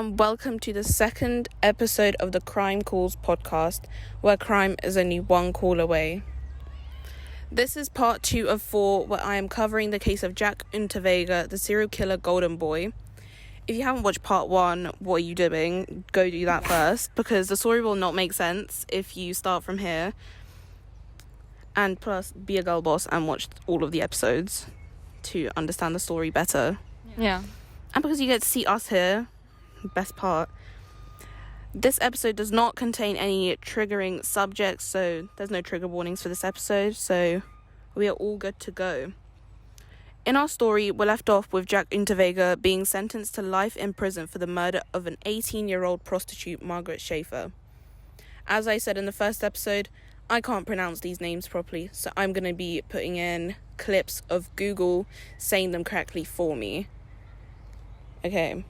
and welcome to the second episode of the Crime Calls podcast, where crime is only one call away. This is part 2 of 4, where I am covering the case of Jack Unterweger, the serial killer golden boy. If you haven't watched part 1, what are you doing? Go do that first, because the story will not make sense if you start from here. And plus, be a girl boss and watch all of the episodes to understand the story better. Yeah. And because you get to see us here, best part. This episode does not contain any triggering subjects, so there's no trigger warnings for this episode, so we are all good to go. In our story, we're left off with Jack Unterweger being sentenced to life in prison for the murder of an 18-year-old prostitute, Margaret Schaefer. As I said in the first episode, I can't pronounce these names properly, so I'm going to be putting in clips of Google saying them correctly for me. Okay.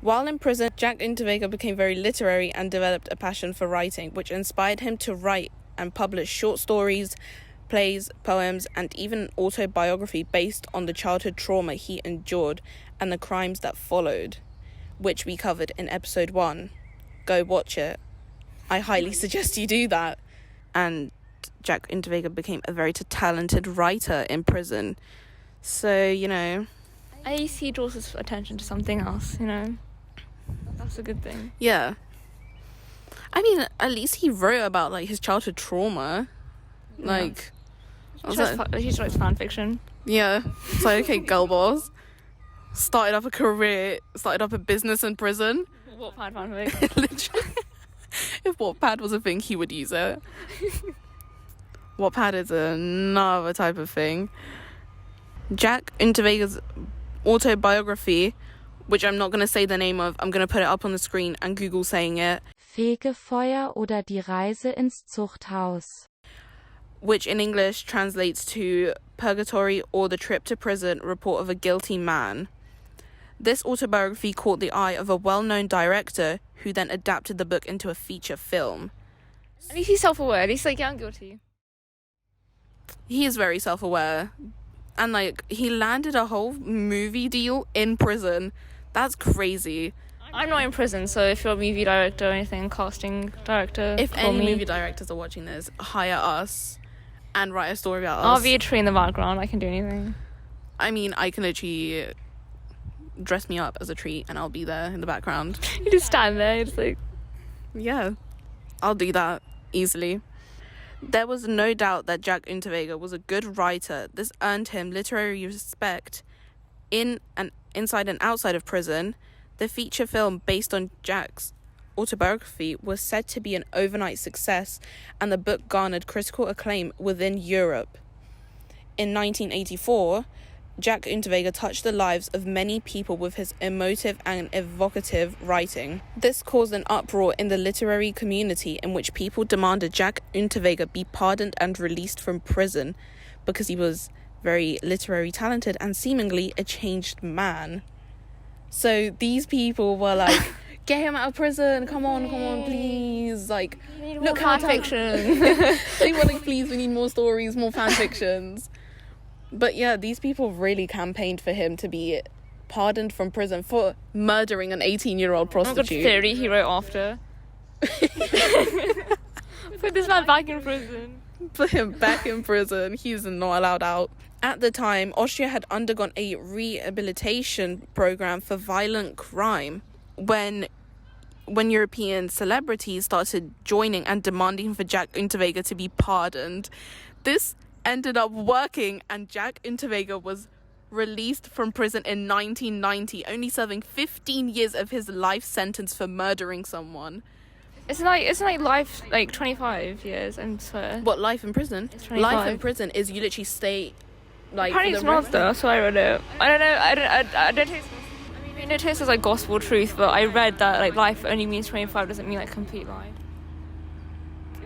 While in prison, Jack Unterweger became very literary and developed a passion for writing, which inspired him to write and publish short stories, plays, poems, and even an autobiography based on the childhood trauma he endured and the crimes that followed, which we covered in episode 1. Go watch it. I highly suggest you do that. And Jack Unterweger became a very talented writer in prison. So, At least he draws his attention to something else, That's a good thing. Yeah. I mean, at least he wrote about, his childhood trauma. He writes fan fiction. Yeah. It's okay, girl boss. Started up a career, started up a business in prison. Wattpad fanfic. Literally. If Wattpad was a thing, he would use it. Wattpad is another type of thing. Jack Unterweger's autobiography, which I'm not going to say the name of, I'm going to put it up on the screen and Google saying it. Fegefeuer oder die Reise ins Zuchthaus. Which in English translates to Purgatory or the Trip to Prison, Report of a Guilty Man. This autobiography caught the eye of a well-known director who then adapted the book into a feature film. At least he's self-aware. At least, I'm guilty. He is very self-aware. And, he landed a whole movie deal in prison. That's crazy. I'm not in prison, so if you're a movie director or anything, casting director, if call any me. movie directors are watching this, hire us and write a story about us. I'll be a tree in the background. I can do anything. I mean, I can literally dress me up as a tree and I'll be there in the background. You just stand there. It's Yeah, I'll do that easily. There was no doubt that Jack Unterweger was a good writer. This earned him literary respect inside and outside of prison. The feature film based on Jack's autobiography was said to be an overnight success, and the book garnered critical acclaim within Europe. In 1984, Jack Unterweger touched the lives of many people with his emotive and evocative writing. This caused an uproar in the literary community in which people demanded Jack Unterweger be pardoned and released from prison because he was very literary talented and seemingly a changed man. So these people were like, get him out of prison, come on, please. Look how fan fiction. They were like, please, we need more stories, more fan fictions. But yeah, these people really campaigned for him to be pardoned from prison for murdering an 18-year-old prostitute. Good theory he wrote after. Put this man back in prison. Put him back in prison. He's not allowed out. At the time, Austria had undergone a rehabilitation program for violent crime. When European celebrities started joining and demanding for Jack Unterweger to be pardoned, this ended up working, and Jack Unterweger was released from prison in 1990, only serving 15 years of his life sentence for murdering someone. Isn't life 25 years? I swear. What, life in prison? It's 25. Life in prison is you literally stay apparently it's not though, so I read it. I don't know. I don't take. I mean, it tastes like gospel truth, but I read that life only means 25 doesn't mean complete life.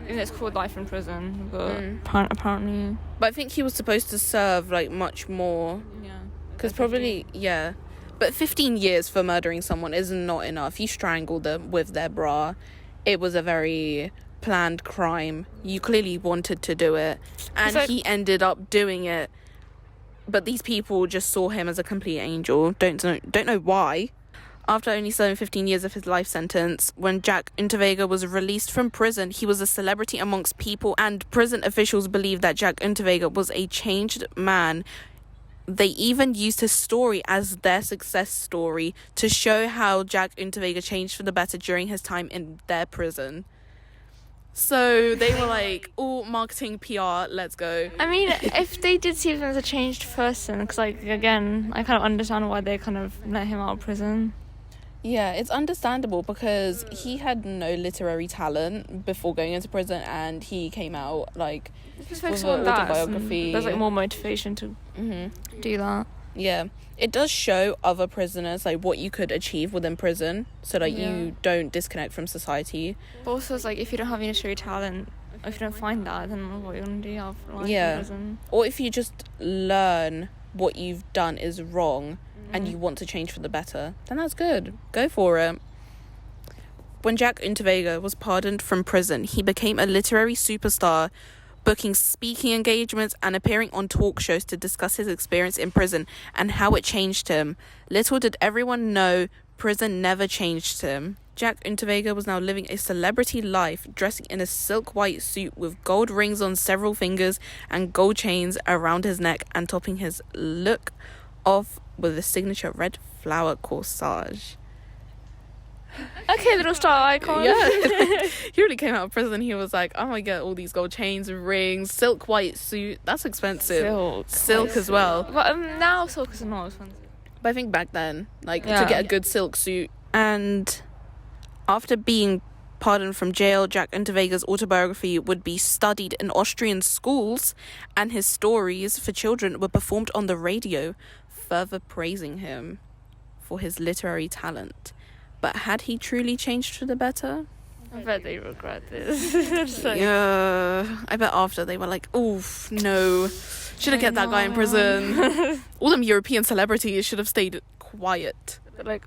And it's called life in prison, but apparently. But I think he was supposed to serve much more. Yeah. Because probably, yeah. But 15 years for murdering someone is not enough. You strangled them with their bra. It was a very planned crime. You clearly wanted to do it. And he ended up doing it. But these people just saw him as a complete angel. Don't know why. After only serving 15 years of his life sentence, when Jack Unterweger was released from prison, he was a celebrity amongst people, and prison officials believed that Jack Unterweger was a changed man. They even used his story as their success story to show how Jack Unterweger changed for the better during his time in their prison. So they were like, oh, marketing, PR, let's go. I mean, if they did see him as a changed person, because, like, again, I kind of understand why they kind of let him out of prison. Yeah, it's understandable because he had no literary talent before going into prison, and he came out, like, Just with focus an on that. autobiography. There's, like, more motivation to do that. Yeah, it does show other prisoners, like, what you could achieve within prison so that you don't disconnect from society. But also, it's like, if you don't have any literary talent, if you don't find that, then what are you going to do after life in prison? Or if you just learn what you've done is wrong and you want to change for the better, then that's good. Go for it. When Jack Unterweger was pardoned from prison, he became a literary superstar, booking speaking engagements and appearing on talk shows to discuss his experience in prison and how it changed him. Little did everyone know, prison never changed him. Jack Unterweger was now living a celebrity life, dressing in a silk white suit with gold rings on several fingers and gold chains around his neck, and topping his look off with a signature red flower corsage. Okay, little star icon. Yeah. He really came out of prison. He was like, oh my god, all these gold chains, rings, silk white suit. That's expensive. Silk as well. But now silk is not expensive. But I think back then, like, to get a good silk suit. And after being pardoned from jail, Jack Unterweger's autobiography would be studied in Austrian schools, and his stories for children were performed on the radio, further praising him for his literary talent. But had he truly changed for the better? I bet they regret this. Yeah, I bet after they were like, oof, no, should have kept that guy in prison. All them European celebrities should have stayed quiet. But, like,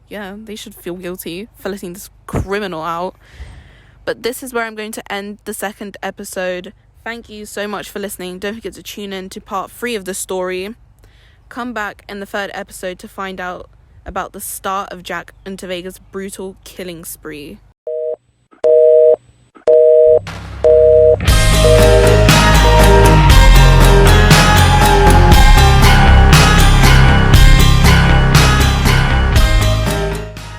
yeah, they should feel guilty for letting this criminal out. But this is where I'm going to end the second episode. Thank you so much for listening. Don't forget to tune in to part 3 of the story. Come back in the third episode to find out about the start of Jack Unterweger's brutal killing spree.